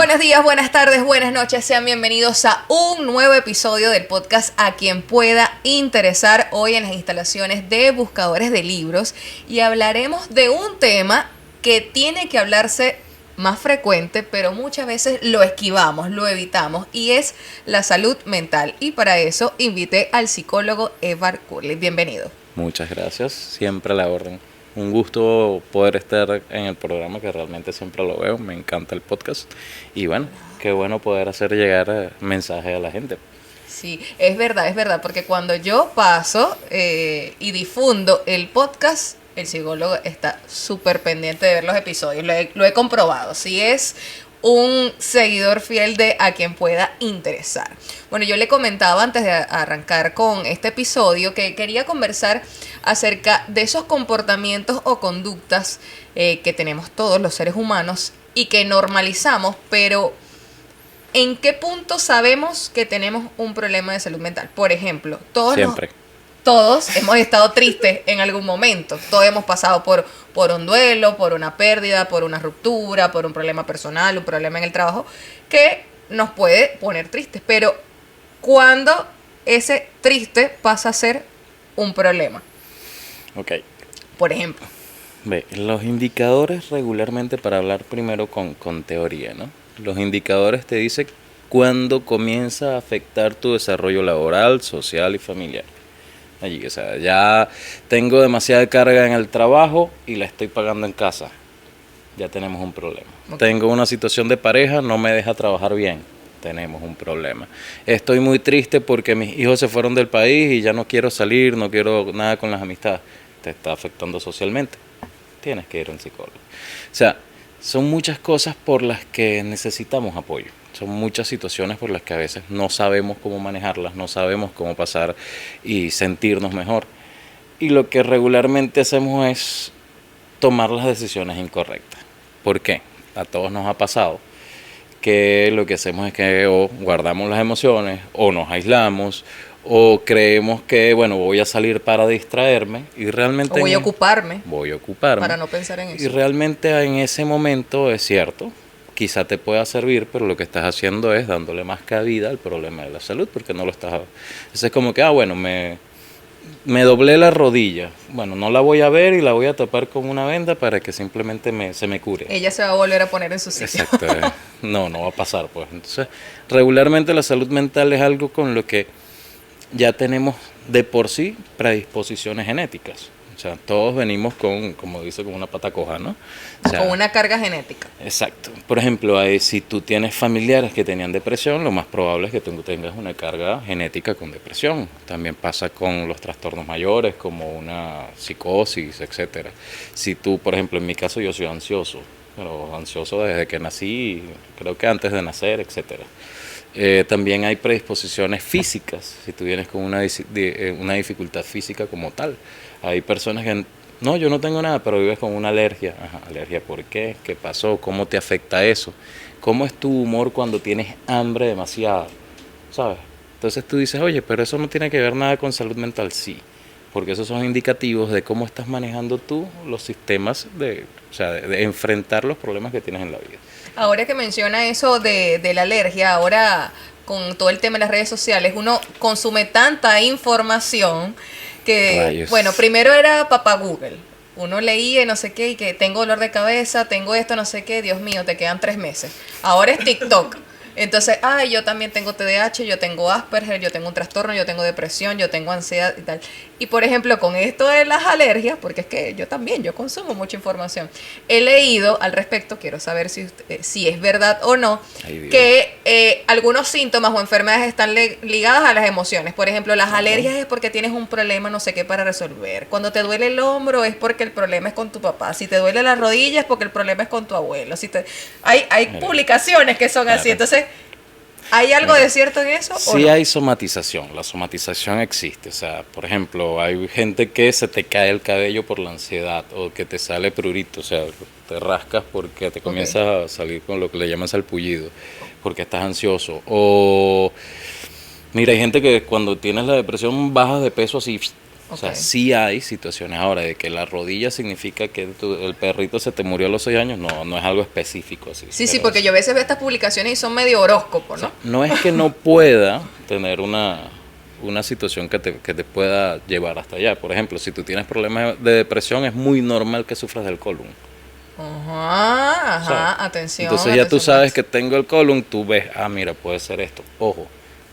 Buenos días, buenas tardes, buenas noches. Sean bienvenidos a un nuevo episodio del podcast A Quien Pueda Interesar. Hoy en las instalaciones de Buscadores de Libros y hablaremos de un tema que tiene que hablarse más frecuente, pero muchas veces lo esquivamos, lo evitamos, y es la salud mental. Y para eso invité al psicólogo Edward Curley. Bienvenido. Muchas gracias, siempre a la orden. Un gusto poder estar en el programa, que realmente siempre lo veo, me encanta el podcast. Y bueno, qué bueno poder hacer llegar mensajes a la gente. Sí, es verdad, porque cuando yo paso y difundo el podcast, el psicólogo está súper pendiente de ver los episodios, lo he comprobado. Sí, es un seguidor fiel de A Quien Pueda Interesar. Bueno, yo le comentaba antes de arrancar con este episodio que quería conversar acerca de esos comportamientos o conductas que tenemos todos los seres humanos y que normalizamos, pero ¿en qué punto sabemos que tenemos un problema de salud mental? Por ejemplo, todos hemos estado tristes en algún momento. Todos hemos pasado por un duelo, por una pérdida, por una ruptura, por un problema personal, un problema en el trabajo, que nos puede poner tristes. Pero ¿cuándo ese triste pasa a ser un problema? Ok. Por ejemplo. Ve, los indicadores regularmente, para hablar primero con teoría, ¿no? Los indicadores te dicen cuándo comienza a afectar tu desarrollo laboral, social y familiar. Allí, o sea, ya tengo demasiada carga en el trabajo y la estoy pagando en casa. Ya tenemos un problema. Okay. Tengo una situación de pareja, no me deja trabajar bien. Tenemos un problema. Estoy muy triste porque mis hijos se fueron del país y ya no quiero salir, no quiero nada con las amistades. Te está afectando socialmente. Tienes que ir a un psicólogo. O sea, son muchas cosas por las que necesitamos apoyo. Son muchas situaciones por las que a veces no sabemos cómo manejarlas, no sabemos cómo pasar y sentirnos mejor. Y lo que regularmente hacemos es tomar las decisiones incorrectas. ¿Por qué? A todos nos ha pasado que lo que hacemos es que o guardamos las emociones, o nos aislamos, o creemos que, bueno, voy a salir para distraerme y realmente... O voy a ocuparme. Para no pensar en eso. Y realmente en ese momento es cierto, quizá te pueda servir, pero lo que estás haciendo es dándole más cabida al problema de la salud, porque no lo estás... Es como que, bueno, me doblé la rodilla, bueno, no la voy a ver y la voy a tapar con una venda para que simplemente se me cure. Ella se va a volver a poner en su sitio. Exacto, no va a pasar, pues. Entonces, regularmente la salud mental es algo con lo que ya tenemos de por sí predisposiciones genéticas. O sea, todos venimos con, como dice, con una pata coja, ¿no? O sea, con una carga genética. Exacto. Por ejemplo, si tú tienes familiares que tenían depresión, lo más probable es que tú tengas una carga genética con depresión. También pasa con los trastornos mayores, como una psicosis, etcétera. Si tú, por ejemplo, en mi caso yo soy ansioso, pero ansioso desde que nací, creo que antes de nacer, etcétera. También hay predisposiciones físicas, si tú vienes con una dificultad física como tal. Hay personas que, no, yo no tengo nada, pero vives con una alergia. Ajá, ¿alergia por qué? ¿Qué pasó? ¿Cómo te afecta eso? ¿Cómo es tu humor cuando tienes hambre demasiado? ¿Sabes? Entonces tú dices, oye, pero eso no tiene que ver nada con salud mental. Sí, porque esos son indicativos de cómo estás manejando tú los sistemas de enfrentar los problemas que tienes en la vida. Ahora que menciona eso de la alergia, ahora con todo el tema de las redes sociales, uno consume tanta información que, Rayos. Bueno, primero era papá Google. Uno leía y no sé qué, y que tengo dolor de cabeza, tengo esto, no sé qué, Dios mío, te quedan 3 meses. Ahora es TikTok. Entonces, yo también tengo TDAH, yo tengo Asperger, yo tengo un trastorno, yo tengo depresión, yo tengo ansiedad y tal. Y por ejemplo, con esto de las alergias, porque es que yo consumo mucha información, he leído al respecto, quiero saber si es verdad o no, que algunos síntomas o enfermedades están ligadas a las emociones. Por ejemplo, las alergias es porque tienes un problema no sé qué para resolver. Cuando te duele el hombro es porque el problema es con tu papá. Si te duele la rodilla es porque el problema es con tu abuelo. Hay publicaciones que son así. Entonces, ¿hay algo de cierto en eso? Sí, hay somatización. La somatización existe. O sea, por ejemplo, hay gente que se te cae el cabello por la ansiedad o que te sale prurito. O sea, te rascas porque te comienzas a salir con lo que le llaman salpullido, porque estás ansioso. O, mira, hay gente que cuando tienes la depresión bajas de peso así O sea, Ok. sí hay situaciones ahora de que la rodilla significa que el perrito se te murió a los 6 años, no, no es algo específico así. Sí, sí, Pero porque yo a veces veo estas publicaciones y son medio horóscopo, o sea, ¿no? no es que no pueda tener una situación que te pueda llevar hasta allá. Por ejemplo, si tú tienes problemas de depresión, es muy normal que sufras del colon. Ajá, ¿Sabes? ajá, atención, Entonces ya tú atención con sabes eso. que tengo el colon, tú ves, mira, puede ser esto. Ojo,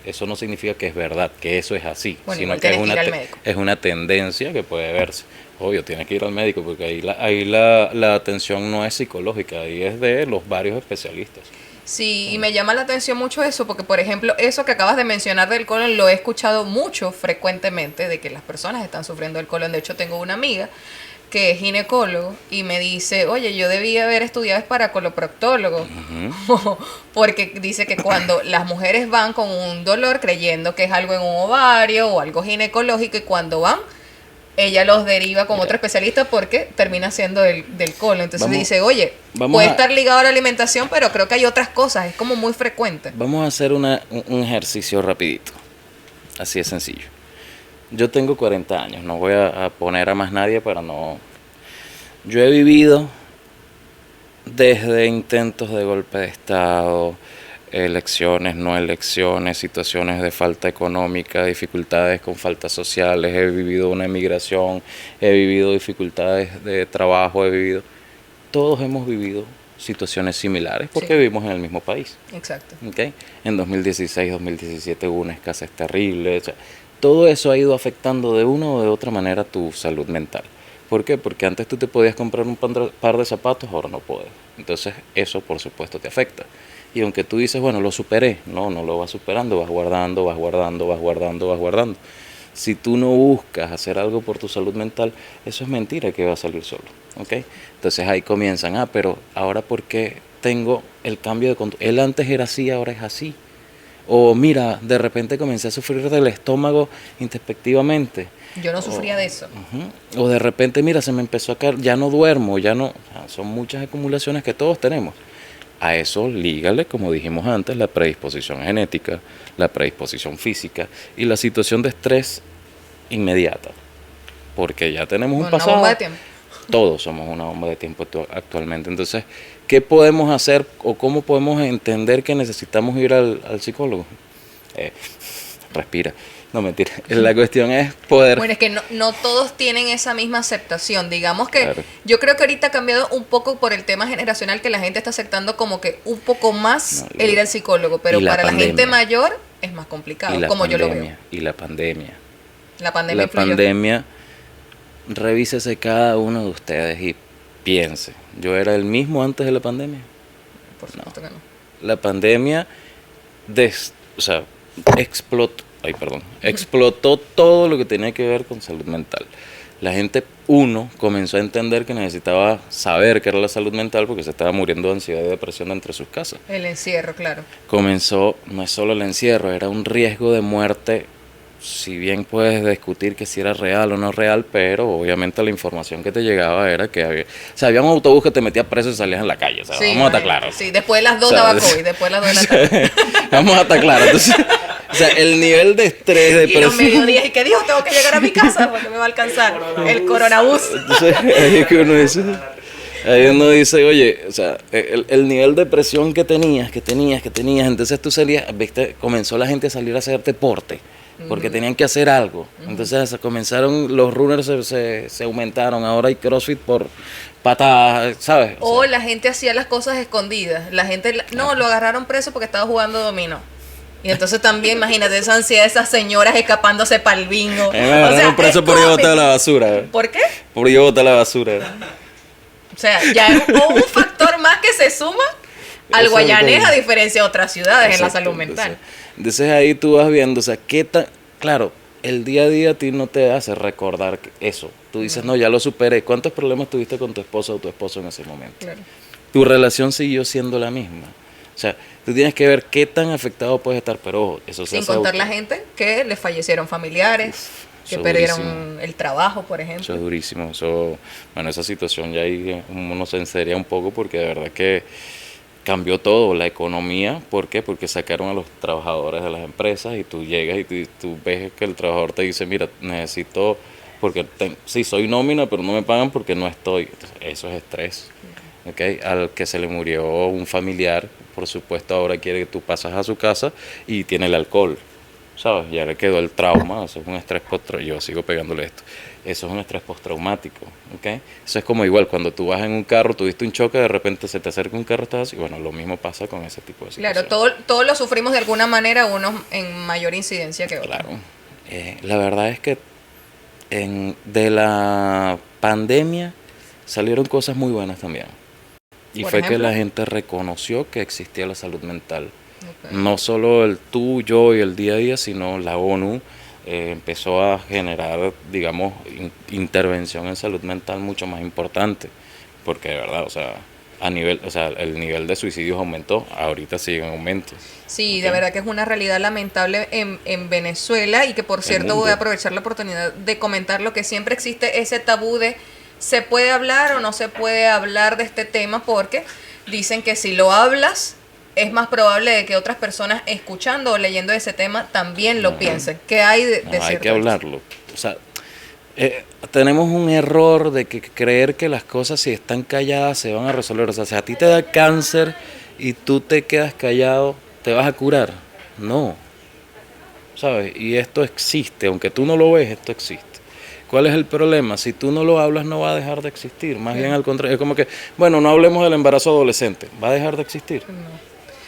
eso no significa que es verdad, que eso es así, Bueno, sino igual que tienes que ir al médico. es una tendencia que puede verse. Obvio, tienes que ir al médico porque ahí la atención no es psicológica, ahí es de los varios especialistas. Sí, y me llama la atención mucho eso, porque por ejemplo, eso que acabas de mencionar del colon lo he escuchado mucho frecuentemente, de que las personas están sufriendo del colon. De hecho, tengo una amiga que es ginecólogo y me dice, oye, yo debía haber estudiado es para coloproctólogo, porque dice que cuando las mujeres van con un dolor creyendo que es algo en un ovario o algo ginecológico y cuando van ella los deriva con Mira, otro especialista porque termina siendo del colon. Entonces vamos, dice, oye, vamos puede a, estar ligado a la alimentación, pero creo que hay otras cosas, es como muy frecuente. vamos a hacer un ejercicio rapidito, así de sencillo. Yo tengo 40 años, no voy a poner a más nadie para no... Yo he vivido desde intentos de golpe de Estado, elecciones, no elecciones, situaciones de falta económica, dificultades con faltas sociales, he vivido una emigración, he vivido dificultades de trabajo, todos hemos vivido situaciones similares porque Sí, vivimos en el mismo país. exacto. ¿Okay? En 2016, 2017 hubo una escasez terrible. O sea, todo eso ha ido afectando de una o de otra manera tu salud mental. ¿Por qué? Porque antes tú te podías comprar un par de zapatos, ahora no puedes. Entonces eso por supuesto te afecta. Y aunque tú dices, bueno, lo superé, no, no lo vas superando, vas guardando, vas guardando, vas guardando, vas guardando. Si tú no buscas hacer algo por tu salud mental, eso es mentira que va a salir solo. ¿Okay? Entonces ahí comienzan, pero ahora ¿por qué tengo el cambio de conducta? Él antes era así, ahora es así. O mira, de repente comencé a sufrir del estómago introspectivamente. Yo no sufría de eso. O de repente, mira, se me empezó a caer, ya no duermo, ya no... O sea, son muchas acumulaciones que todos tenemos. A eso lígale, como dijimos antes, la predisposición genética, la predisposición física y la situación de estrés inmediata. Porque ya tenemos un Bueno, una pasado. bomba de tiempo. Todos somos una bomba de tiempo actualmente. Entonces, ¿qué podemos hacer o cómo podemos entender que necesitamos ir al psicólogo? Respira. No, mentira. La cuestión es poder... Bueno, es que no todos tienen esa misma aceptación. Digamos que Claro. yo creo que ahorita ha cambiado un poco por el tema generacional que la gente está aceptando como que un poco más No, el ir al psicólogo, pero y la para la gente pandemia. mayor es más complicado, como yo lo veo. Y la pandemia. La pandemia La influyó. pandemia, revísese cada uno de ustedes y piense. ¿Yo era el mismo antes de la pandemia? Por supuesto que no. La pandemia o sea, explotó todo lo que tenía que ver con salud mental. La gente, comenzó a entender que necesitaba saber qué era la salud mental porque se estaba muriendo de ansiedad y depresión entre sus casas. El encierro, claro. Comenzó, no es solo el encierro, era un riesgo de muerte, si bien puedes discutir que si era real o no real, pero obviamente la información que te llegaba era que había un autobús que te metía preso y salías en la calle, o sea, Sí, vamos a estar imagínate. claros. Sí, después de las 2 O sea, daba COVID, después de las 2 de la tarde. Vamos a estar claros. Entonces, o sea, el nivel de estrés, Y los depresión. mediodías, ¿y qué dijo? Tengo que llegar a mi casa porque me va a alcanzar el coronabús. Entonces, ahí es que ahí uno dice, oye, o sea, el nivel de presión que tenías, entonces tú salías, viste, comenzó la gente a salir a hacer deporte, porque tenían que hacer algo. Entonces comenzaron, los runners se aumentaron, ahora hay CrossFit por patadas, ¿sabes? O la gente hacía las cosas escondidas. La gente, no, lo agarraron preso porque estaba jugando dominó. Y entonces también, imagínate, esa ansiedad de esas señoras escapándose para el bingo. Me agarraron preso por ir a botar la basura. ¿Por qué? Por ir a botar la basura. O sea, ya es un factor más que se suma al Guayanés a diferencia de otras ciudades en la Exacto, salud mental. Entonces ahí tú vas viendo, o sea, claro, el día a día a ti no te hace recordar eso. Tú dices, no, ya lo superé. ¿Cuántos problemas tuviste con tu esposa o tu esposo en ese momento? Claro. Tu relación siguió siendo la misma. O sea, tú tienes que ver qué tan afectado puedes estar, pero ojo, eso se Sin hace contar la gente que le fallecieron familiares, que eso perdieron durísimo. el trabajo, por Eso ejemplo. es durísimo. Bueno, esa situación ya ahí uno se enseria un poco porque de verdad que cambió todo, la economía. ¿Por qué? Porque sacaron a los trabajadores de las empresas y tú llegas y tú ves que el trabajador te dice, mira, necesito porque sí, soy nómina, pero no me pagan porque no estoy. Entonces, eso es estrés. ¿Okay? Al que se le murió un familiar, por supuesto, ahora quiere que tú pases a su casa y tiene el alcohol, ¿sabes? Ya le quedó el trauma, eso es un estrés yo sigo pegándole esto. Eso es un estrés postraumático, ¿ok? Eso es como igual, cuando tú vas en un carro, tuviste un choque, de repente se te acerca un carro, estás así, bueno, lo mismo pasa con ese tipo de situaciones. Claro, todos lo sufrimos de alguna manera, unos en mayor incidencia que otros. Claro. La verdad es que de la pandemia salieron cosas muy buenas también. Y Por fue ejemplo, que la gente reconoció que existía la salud mental. okay. No solo el tú, yo y el día a día, sino la ONU empezó a generar, digamos, intervención en salud mental mucho más importante. Porque de verdad, o sea, el nivel de suicidios aumentó, ahorita sigue en aumento. Sí, de ¿Okay? verdad que es una realidad lamentable en Venezuela y que por cierto voy a aprovechar la oportunidad de comentar lo que siempre existe ese tabú de ¿se puede hablar o no se puede hablar de este tema? Porque dicen que si lo hablas es más probable de que otras personas escuchando o leyendo ese tema también lo piensen. ¿Qué hay de No, cierto? hay que hablarlo. O sea, tenemos un error de que creer que las cosas si están calladas se van a resolver. O sea, si a ti te da cáncer y tú te quedas callado, ¿te vas a curar? No. ¿Sabes? Y esto existe, aunque tú no lo ves, esto existe. ¿Cuál es el problema? Si tú no lo hablas, no va a dejar de existir. Más bien al contrario, es como que, bueno, no hablemos del embarazo adolescente. ¿Va a dejar de existir?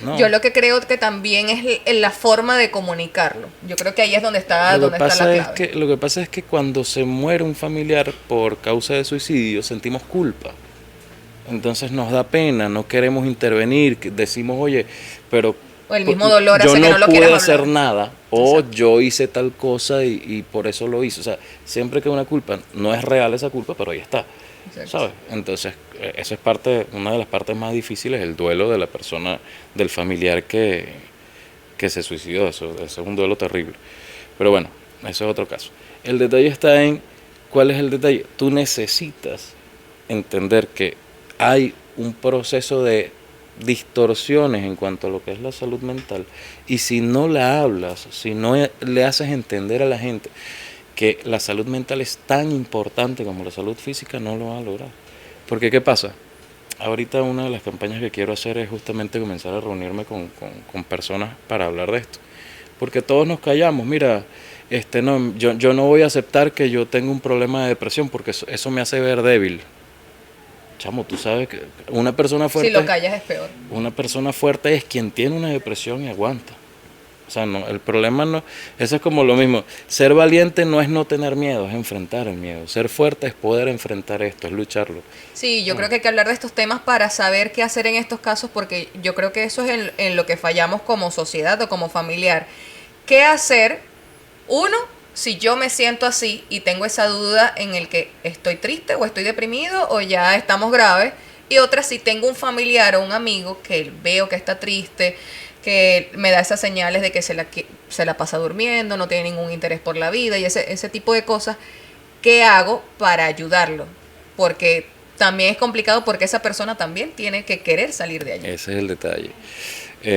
No. Yo lo que creo que también es la forma de comunicarlo. Yo creo que ahí es donde está, Lo donde que está la pasa es clave. que, lo que pasa es que cuando se muere un familiar por causa de suicidio, sentimos culpa. Entonces nos da pena, no queremos intervenir, decimos, oye, pero O el mismo dolor yo hace que no no lo pude quieras hacer hablar. nada, o Exacto. yo hice tal cosa y por eso lo hice. O sea, siempre que una culpa, no es real esa culpa, pero ahí está, Exacto. ¿sabes? Entonces, eso es una de las partes más difíciles, el duelo de la persona, del familiar que se suicidó. Eso es un duelo terrible. Pero bueno, eso es otro caso. El detalle está en, ¿cuál es el detalle? Tú necesitas entender que hay un proceso de distorsiones en cuanto a lo que es la salud mental, y si no la hablas, si no le haces entender a la gente que la salud mental es tan importante como la salud física, no lo va a lograr. Porque ¿qué pasa? Ahorita una de las campañas que quiero hacer es justamente comenzar a reunirme con personas para hablar de esto. Porque todos nos callamos, mira, no, yo no voy a aceptar que yo tenga un problema de depresión porque eso me hace ver débil. Chamo, tú sabes que una persona fuerte, Si lo callas es peor. una persona fuerte es quien tiene una depresión y aguanta. O sea, no, el problema no, eso es como lo mismo. Ser valiente no es no tener miedo, es enfrentar el miedo. Ser fuerte es poder enfrentar esto, es lucharlo. Sí, yo creo que hay que hablar de estos temas para saber qué hacer en estos casos, porque yo creo que eso es en lo que fallamos como sociedad o como familiar. ¿Qué hacer? Uno, si yo me siento así y tengo esa duda en el que estoy triste o estoy deprimido o ya estamos graves. Y otra, si tengo un familiar o un amigo que veo que está triste, que me da esas señales de que se la pasa durmiendo, no tiene ningún interés por la vida y ese tipo de cosas, ¿qué hago para ayudarlo? Porque también es complicado porque esa persona también tiene que querer salir de allí. Ese es el detalle.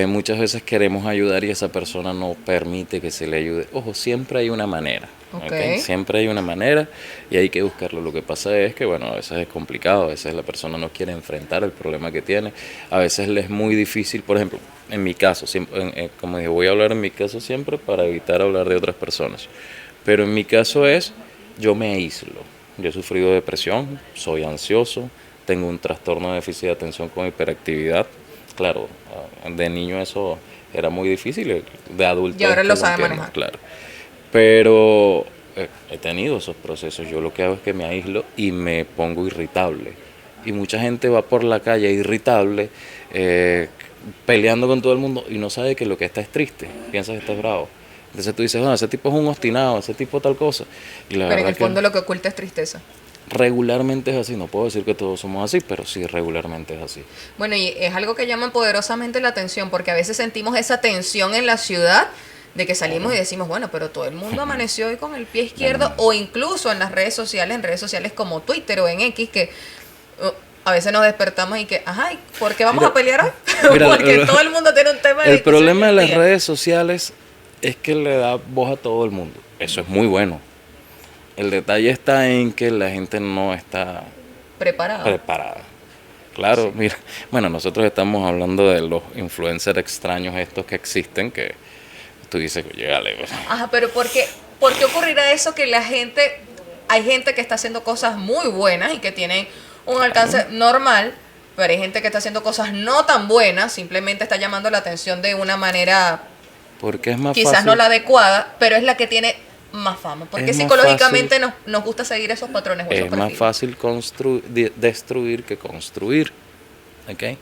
Muchas veces queremos ayudar y esa persona no permite que se le ayude. Ojo, siempre hay una manera. Okay. Siempre hay una manera y hay que buscarlo. Lo que pasa es que, bueno, a veces es complicado, a veces la persona no quiere enfrentar el problema que tiene, a veces le es muy difícil. Por ejemplo, en mi caso, siempre, como dije, voy a hablar en mi caso siempre para evitar hablar de otras personas. Pero en mi caso yo me aíslo. Yo he sufrido depresión, soy ansioso, tengo un trastorno de déficit de atención con hiperactividad. Claro, de niño eso era muy difícil, de adulto Y ahora lo sabe entiendo, manejar. claro. Pero he tenido esos procesos. Yo lo que hago es que me aíslo y me pongo irritable. Y mucha gente va por la calle irritable, peleando con todo el mundo y no sabe que lo que está es triste, piensa que está bravo. Entonces tú dices, no, ese tipo es un obstinado, ese tipo tal cosa. Y la Pero en verdad el fondo que lo que oculta es tristeza. regularmente es así. No puedo decir que todos somos así, pero sí regularmente es así. Bueno, y es algo que llama poderosamente la atención, porque a veces sentimos esa tensión en la ciudad de que salimos y decimos, bueno, pero todo el mundo amaneció hoy con el pie izquierdo, o incluso en redes sociales como Twitter o en X, que a veces nos despertamos y que, ajá, ¿y ¿por qué vamos a pelear hoy? Porque todo el mundo tiene un tema de El problema de las día. redes sociales es que le da voz a todo el mundo. Eso es muy bueno. El detalle está en que la gente no está Preparado. preparada. Claro, Sí. mira, bueno, nosotros estamos hablando de los influencers extraños estos que existen, que tú dices, llegale, Ajá, pero por qué ocurrirá eso que la gente, hay gente que está haciendo cosas muy buenas y que tienen un alcance normal, pero hay gente que está haciendo cosas no tan buenas, simplemente está llamando la atención de una manera porque es más quizás fácil. no la adecuada, pero es la que tiene más fama, porque Es más psicológicamente nos gusta seguir esos patrones o esos Es más perfiles. fácil destruir que construir, ¿ok?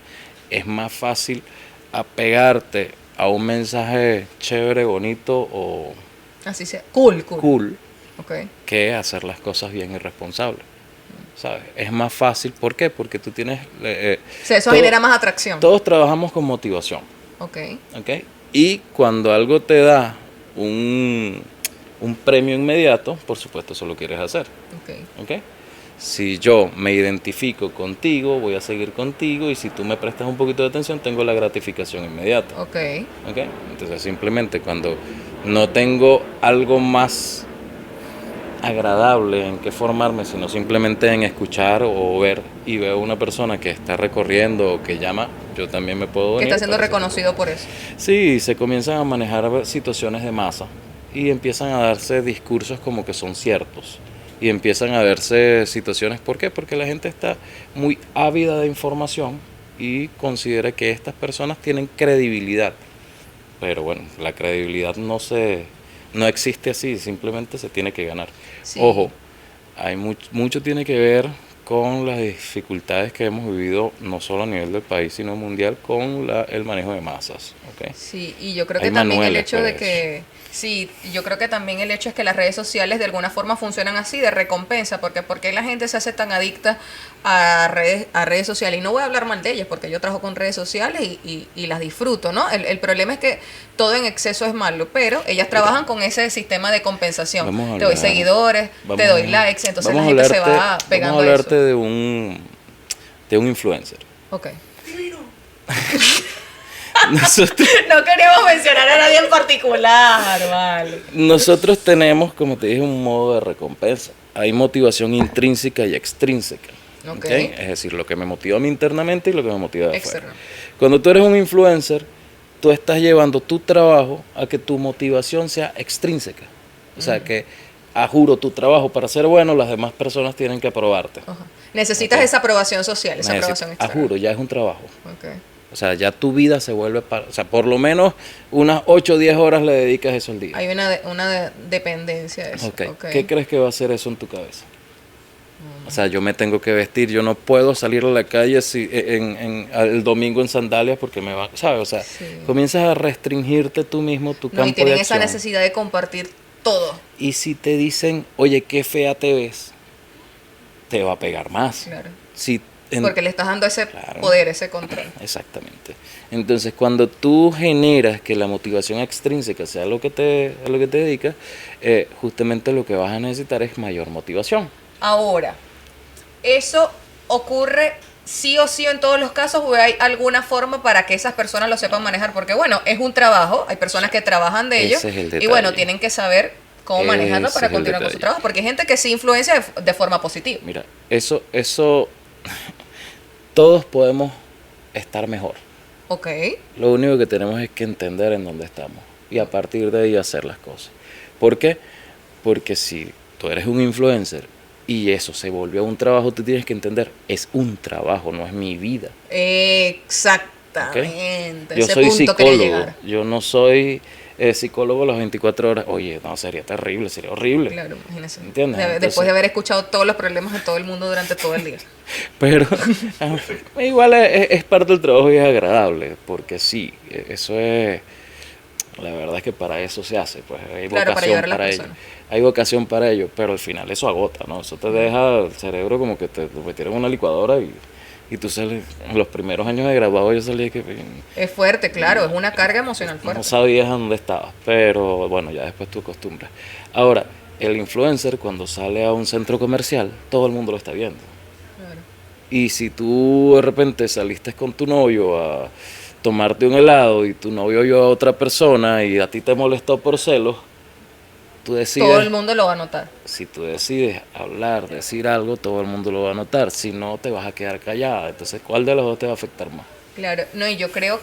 Es más fácil apegarte a un mensaje chévere, bonito o Así sea. Cool, cool. cool Ok. que hacer las cosas bien y responsable, ¿sabes? Es más fácil, ¿por qué? Porque tú tienes... O sea, eso todo- genera más atracción. todos trabajamos con motivación, Ok. ¿ok? Y cuando algo te da un premio inmediato, por supuesto eso lo quieres hacer. Ok. ¿Ok? Si yo me identifico contigo, voy a seguir contigo y si tú me prestas un poquito de atención, tengo la gratificación inmediata. Ok. ¿Ok? Entonces simplemente cuando no tengo algo más agradable en que formarme, sino simplemente en escuchar o ver y veo una persona que está recorriendo o que llama, yo también me puedo Que venir. está siendo para ese reconocido por eso. Sí, se comienzan a manejar situaciones de masa y empiezan a darse discursos como que son ciertos y empiezan a verse situaciones, ¿por qué? Porque la gente está muy ávida de información y considera que estas personas tienen credibilidad, pero bueno, la credibilidad no existe así, simplemente se tiene que ganar. Sí. Ojo, hay mucho tiene que ver con las dificultades que hemos vivido no solo a nivel del país sino mundial con el manejo de masas, ¿ok? Sí, y yo creo Hay que también el manuales hecho para de que, sí, yo creo que también el hecho es que las redes sociales de alguna forma funcionan así, de recompensa, porque la gente se hace tan adicta a redes sociales, y no voy a hablar mal de ellas, porque yo trabajo con redes sociales y las disfruto, ¿no? El problema es que todo en exceso es malo, pero ellas trabajan con ese sistema de compensación. Vamos a Te doy hablar- seguidores, te doy likes, entonces la vamos a gente se hablarte- va pegando vamos a a hablarte eso. de un influencer. Ok. Nosotros, No queremos mencionar a nadie en particular, vale. nosotros tenemos, como te dije, un modo de recompensa. Hay motivación intrínseca y extrínseca. Ok. ¿Ok? Es decir, lo que me motiva a mí internamente y lo que me motiva de afuera. Externo. Cuando tú eres un influencer, tú estás llevando tu trabajo a que tu motivación sea extrínseca. O sea, que a juro tu trabajo para ser bueno, las demás personas tienen que aprobarte. Ajá. Necesitas Ok. esa aprobación social, esa aprobación A externa. juro, ya es un trabajo. Ok. O sea, ya tu vida se vuelve o sea, por lo menos unas 8 o 10 horas le dedicas eso al día. Hay una dependencia de eso. Ok. Ok. ¿Qué crees que va a hacer eso en tu cabeza? O sea, yo me tengo que vestir, yo no puedo salir a la calle el domingo en sandalias porque me va, ¿sabes? O sea, Sí. comienzas a restringirte tú mismo tu No, campo y tienen de esa acción. necesidad de compartir todo. Y si te dicen, oye, qué fea te ves, te va a pegar más. Claro. Si Porque le estás dando ese Claro. poder, ese control. Exactamente. Entonces, cuando tú generas que la motivación extrínseca sea a lo que te dedicas, justamente lo que vas a necesitar es mayor motivación. Ahora, ¿eso ocurre sí o sí en todos los casos o hay alguna forma para que esas personas lo sepan manejar? Porque bueno, es un trabajo, hay personas que trabajan de ello Ese es el y detalle. bueno, tienen que saber cómo manejarlo Ese para es el continuar con su detalle. trabajo, porque hay gente que sí influencia de forma positiva. Mira, eso, todos podemos estar mejor. Ok. Lo único que tenemos es que entender en dónde estamos y a partir de ahí hacer las cosas. ¿Por qué? Porque si tú eres un influencer y eso se volvió un trabajo, tú tienes que entender, es un trabajo, no es mi vida. Exactamente. Yo Ese soy punto quería psicólogo, llegar. yo no soy psicólogo las 24 horas. Oye, no, sería terrible, sería horrible. Claro, imagínese. ¿Entiendes? Después Entonces- de haber escuchado todos los problemas de todo el mundo durante todo el día. Pero igual es parte del trabajo y es agradable, porque sí, eso es, la verdad es que para eso se hace, pues hay Claro, para ayudar vocación a las para ello, personas. hay vocación para ello, pero al final eso agota, ¿no? Eso te deja el cerebro como que te metieron en una licuadora y tú sales, en los primeros años de graduado yo salí que Es fuerte, claro, es una carga emocional no fuerte. sabías a dónde estabas, pero bueno, ya después tú acostumbras. Ahora, el influencer cuando sale a un centro comercial, todo el mundo lo está viendo. Claro. Y si tú de repente saliste con tu novio a tomarte un helado y tu novio oyó a otra persona y a ti te molestó por celos, tú todo el decides, mundo lo va a notar. si tú decides hablar, decir algo, todo el mundo lo va a notar. Si no, te vas a quedar callada. Entonces, ¿cuál de los dos te va a afectar más? Claro, no, y yo creo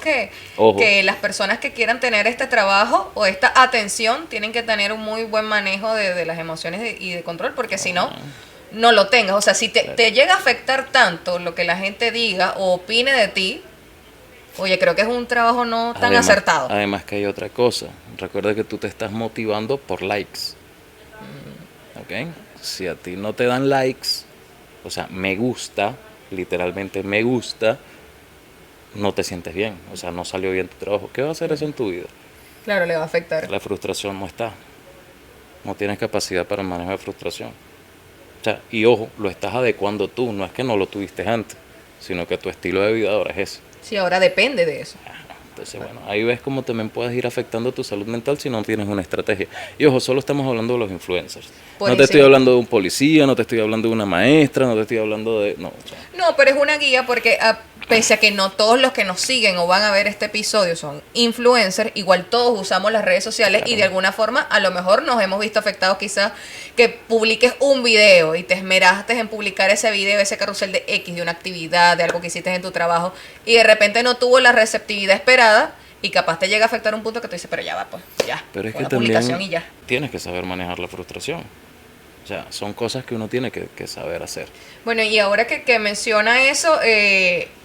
Ojo, que las personas que quieran tener este trabajo o esta atención tienen que tener un muy buen manejo de las emociones y de control, porque si no, no lo tengas. O sea, si te llega a afectar tanto lo que la gente diga o opine de ti, oye, creo que es un trabajo no tan acertado. además que hay otra cosa. Recuerda que tú te estás motivando por likes. ¿Ok? Si a ti no te dan likes, o sea, me gusta, literalmente me gusta, no te sientes bien. O sea, no salió bien tu trabajo. ¿Qué va a hacer eso en tu vida? Claro, le va a afectar. La frustración no está. No tienes capacidad para el manejo de frustración. O sea, y ojo, lo estás adecuando tú. No es que no lo tuviste antes, sino que tu estilo de vida ahora es ese. Sí, ahora depende de eso. Entonces, bueno, ahí ves cómo también puedes ir afectando tu salud mental si no tienes una estrategia. Y ojo, solo estamos hablando de los influencers. No te estoy Buenísimo. hablando de un policía, no te estoy hablando de una maestra, no te estoy hablando de... No, o sea, No, pero es una guía porque pese a que no todos los que nos siguen o van a ver este episodio son influencers, igual todos usamos las redes sociales y de alguna forma a lo mejor nos hemos visto afectados quizás que publiques un video y te esmeraste en publicar ese video, ese carrusel de X, de una actividad, de algo que hiciste en tu trabajo y de repente no tuvo la receptividad esperada y capaz te llega a afectar un punto que tú dices, pero ya va, pues, ya, pero es con que la publicación también y ya. tienes que saber manejar la frustración. O sea, son cosas que uno tiene que saber hacer. Bueno, y ahora que menciona eso,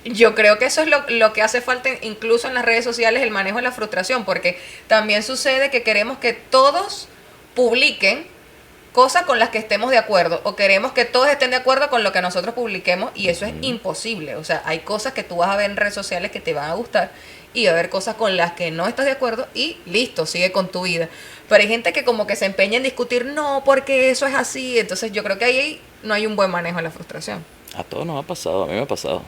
yo creo que eso es lo que hace falta incluso en las redes sociales, el manejo de la frustración, porque también sucede que queremos que todos publiquen cosas con las que estemos de acuerdo, o queremos que todos estén de acuerdo con lo que nosotros publiquemos, y eso es imposible. O sea, hay cosas que tú vas a ver en redes sociales que te van a gustar, y va a haber cosas con las que no estás de acuerdo, y listo, sigue con tu vida. Pero hay gente que como que se empeña en discutir, no, porque eso es así. Entonces yo creo que ahí no hay un buen manejo de la frustración. A todos nos ha pasado, a mí me ha pasado.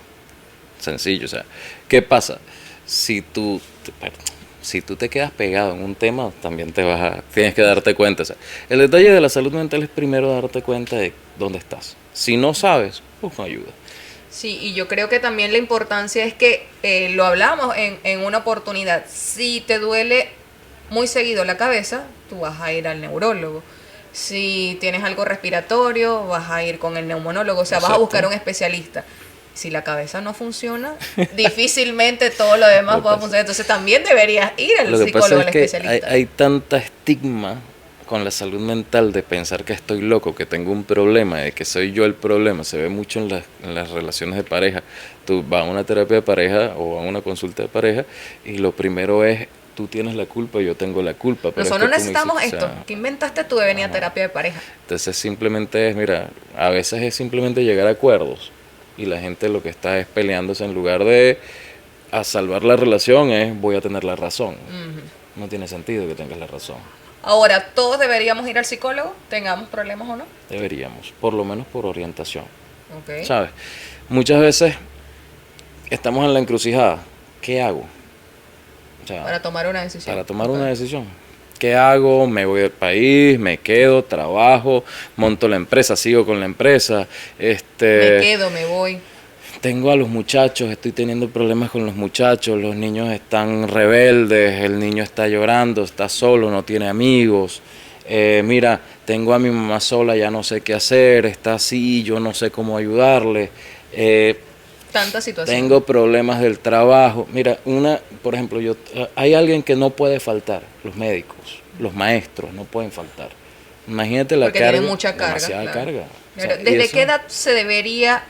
Sencillo, o sea, ¿qué pasa? Si tú, si tú te quedas pegado en un tema, también tienes que darte cuenta. O sea, el detalle de la salud mental es primero darte cuenta de dónde estás. Si no sabes, busca ayuda. Sí, y yo creo que también la importancia es que lo hablamos en una oportunidad. Si te duele muy seguido la cabeza, tú vas a ir al neurólogo. Si tienes algo respiratorio, vas a ir con el neumonólogo, o sea, vas a Exacto. buscar un especialista. Si la cabeza no funciona, difícilmente todo lo demás va a funcionar. Entonces también deberías ir al Lo que pasa psicólogo, al es que hay, especialista. hay tanta estigma con la salud mental de pensar que estoy loco, que tengo un problema, de que soy yo el problema. Se ve mucho en las relaciones de pareja. Tú vas a una terapia de pareja o a una consulta de pareja y lo primero es, tú tienes la culpa, yo tengo la culpa. Pero Nosotros es que tú me necesitamos hiciste, o esto. sea, ¿Qué inventaste tú de venir a terapia de pareja? entonces simplemente es, mira, a veces es simplemente llegar a acuerdos y la gente lo que está es peleándose en lugar de a salvar la relación es voy a tener la razón. No tiene sentido que tengas la razón. Ahora, todos deberíamos ir al psicólogo, tengamos problemas o no. Deberíamos, por lo menos por orientación. Ok. ¿Sabes? Muchas veces estamos en la encrucijada. ¿Qué hago? O sea, Para tomar una decisión. para tomar Ok. una decisión. ¿Qué hago? ¿Me voy del país? ¿Me quedo? ¿Trabajo? ¿Monto la empresa? ¿Sigo con la empresa? Me quedo, me voy. Tengo a los muchachos, estoy teniendo problemas con los muchachos, los niños están rebeldes, el niño está llorando, está solo, no tiene amigos. Mira, tengo a mi mamá sola, ya no sé qué hacer, está así, yo no sé cómo ayudarle. Tanta situación. Tengo problemas del trabajo. Mira, por ejemplo, hay alguien que no puede faltar, los médicos, los maestros no pueden faltar. Imagínate la Porque carga, tienen mucha carga. demasiada Claro. carga. O sea, Claro. y ¿Desde eso- qué edad se debería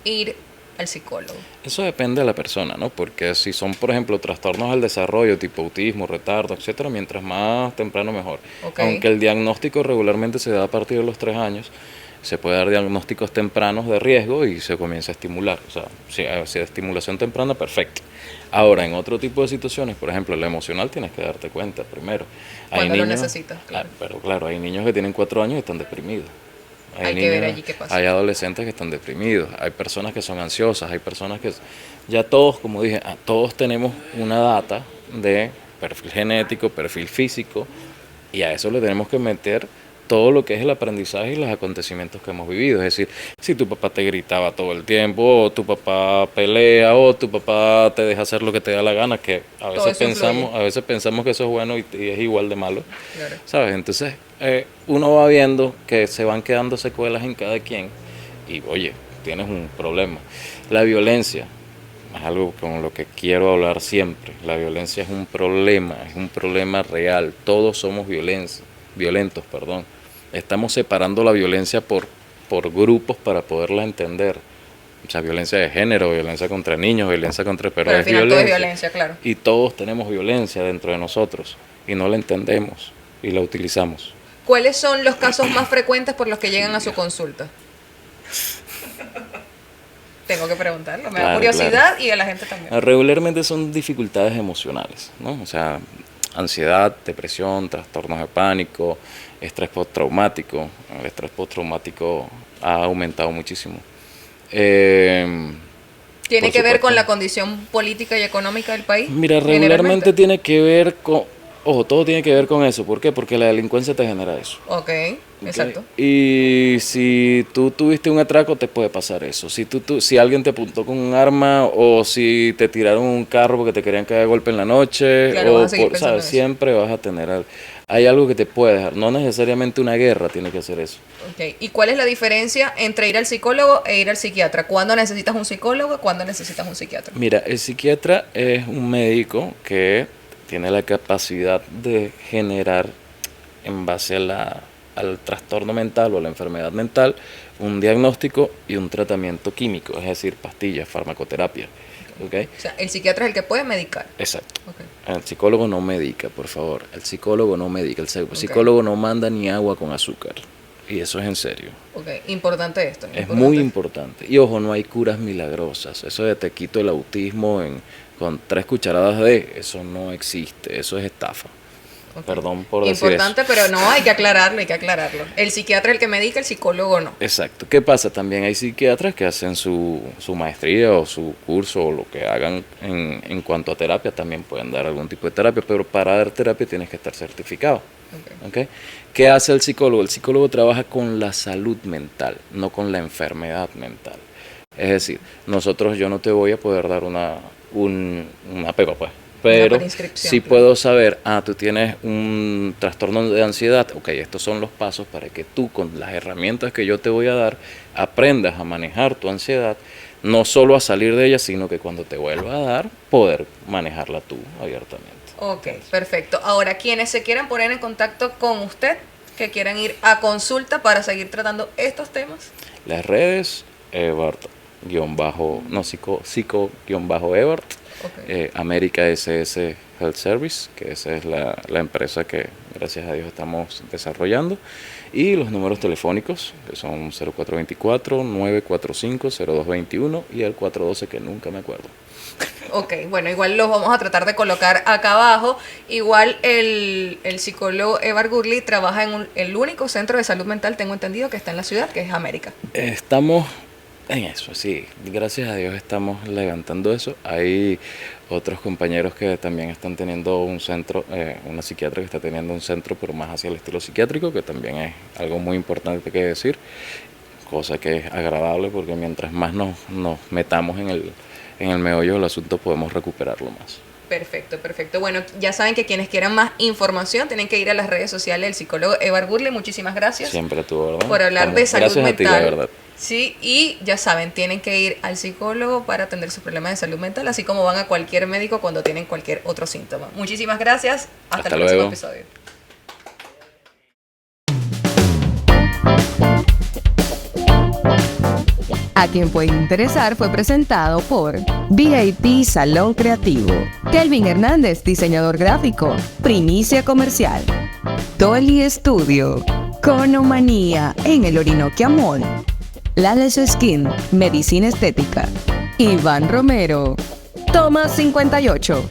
ir al psicólogo? Eso depende de la persona, ¿no? Porque si son, por ejemplo, trastornos del desarrollo, tipo autismo, retardo, etcétera, mientras más temprano mejor. Ok. Aunque el diagnóstico regularmente se da a partir de los 3 años, se puede dar diagnósticos tempranos de riesgo y se comienza a estimular. O sea, si hay estimulación temprana, perfecto. Ahora, en otro tipo de situaciones, por ejemplo, la emocional, tienes que darte cuenta primero. Cuando lo necesitas, claro. Pero claro, hay niños que tienen 4 años y están deprimidos. Hay que ver allí qué pasa. Hay adolescentes que están deprimidos, hay personas que son ansiosas, hay personas que... Ya todos, como dije, todos tenemos una data de perfil genético, perfil físico, y a eso le tenemos que meter todo lo que es el aprendizaje y los acontecimientos que hemos vivido. Es decir, si tu papá te gritaba todo el tiempo, o tu papá pelea, o tu papá te deja hacer lo que te da la gana, que a veces pensamos que eso es bueno y es igual de malo, claro. ¿Sabes? Entonces, uno va viendo que se van quedando secuelas en cada quien y, oye, tienes un problema. La violencia es algo con lo que quiero hablar siempre. La violencia es un problema real. Todos somos violentos. Estamos separando la violencia por grupos para poderla entender. O sea, violencia de género, violencia contra niños, violencia contra... Pero al final todo es violencia, claro. Y todos tenemos violencia dentro de nosotros y no la entendemos y la utilizamos. ¿Cuáles son los casos más frecuentes por los que llegan a su consulta? Tengo que preguntarlo, me da curiosidad y a la gente también. Regularmente son dificultades emocionales, ¿no? O sea, ansiedad, depresión, trastornos de pánico, estrés postraumático. El estrés postraumático ha aumentado muchísimo. ¿Tiene que ver con la condición política y económica del país? Mira, regularmente tiene que ver con... Ojo, todo tiene que ver con eso. ¿Por qué? Porque la delincuencia te genera eso. Ok, exacto. Y si tú tuviste un atraco, te puede pasar eso. Si alguien te apuntó con un arma o si te tiraron un carro porque te querían caer de golpe en la noche, claro, ¿sabes? Siempre vas a tener... Hay algo que te puede dejar. No necesariamente una guerra tiene que hacer eso. Ok. ¿Y cuál es la diferencia entre ir al psicólogo e ir al psiquiatra? ¿Cuándo necesitas un psicólogo? ¿Cuándo necesitas un psiquiatra? Mira, el psiquiatra es un médico que tiene la capacidad de generar, en base al trastorno mental o a la enfermedad mental, un diagnóstico y un tratamiento químico, es decir, pastillas, farmacoterapia. ¿Okay? O sea, el psiquiatra es el que puede medicar. Exacto. Okay. El psicólogo no medica, por favor. El psicólogo no medica. El psicólogo no manda ni agua con azúcar. Y eso es en serio. Ok, importante esto. Es muy importante. Y ojo, no hay curas milagrosas. Eso de te quito el autismo con 3 cucharadas eso no existe. Eso es estafa. Okay. Perdón por decir eso. Importante, pero no, hay que aclararlo. El psiquiatra es el que medica, el psicólogo no. Exacto. ¿Qué pasa? También hay psiquiatras que hacen su maestría o su curso o lo que hagan en cuanto a terapia. También pueden dar algún tipo de terapia, pero para dar terapia tienes que estar certificado. Okay. ¿Qué hace el psicólogo? El psicólogo trabaja con la salud mental, no con la enfermedad mental. Es decir, yo no te voy a poder dar una pega, pues. Pero sí puedo saber, tú tienes un trastorno de ansiedad, ok, estos son los pasos para que tú, con las herramientas que yo te voy a dar, aprendas a manejar tu ansiedad, no solo a salir de ella, sino que cuando te vuelva a dar, poder manejarla tú abiertamente. Ok, perfecto. Ahora, quienes se quieran poner en contacto con usted, que quieran ir a consulta para seguir tratando estos temas. Las redes, Psico-Ebert. Okay. América SS Health Service, que esa es la empresa que gracias a Dios estamos desarrollando, y los números telefónicos que son 0424-945-0221 y el 412 que nunca me acuerdo. Ok, bueno, igual los vamos a tratar de colocar acá abajo. Igual el psicólogo Edward Gurley trabaja en el único centro de salud mental, tengo entendido, que está en la ciudad, que es América. Estamos en eso, sí, gracias a Dios estamos levantando eso. Hay otros compañeros que también están teniendo un centro, una psiquiatra que está teniendo un centro, pero más hacia el estilo psiquiátrico, que también es algo muy importante que decir, cosa que es agradable porque mientras más nos metamos en el meollo del asunto podemos recuperarlo más. Perfecto, perfecto. Bueno, ya saben que quienes quieran más información tienen que ir a las redes sociales del psicólogo Edward Gurley. Muchísimas gracias. Siempre tú, ¿verdad? Por hablar de salud mental. Gracias a ti, la verdad. Sí, y ya saben, tienen que ir al psicólogo para atender sus problemas de salud mental, así como van a cualquier médico cuando tienen cualquier otro síntoma. Muchísimas gracias. Hasta el próximo episodio. A quien puede interesar fue presentado por VIP Salón Creativo, Kelvin Hernández, diseñador gráfico, Primicia Comercial, Dolly Studio, Conomanía en el Orinoquia Mall, Lales Skin, Medicina Estética, Iván Romero, Toma 58.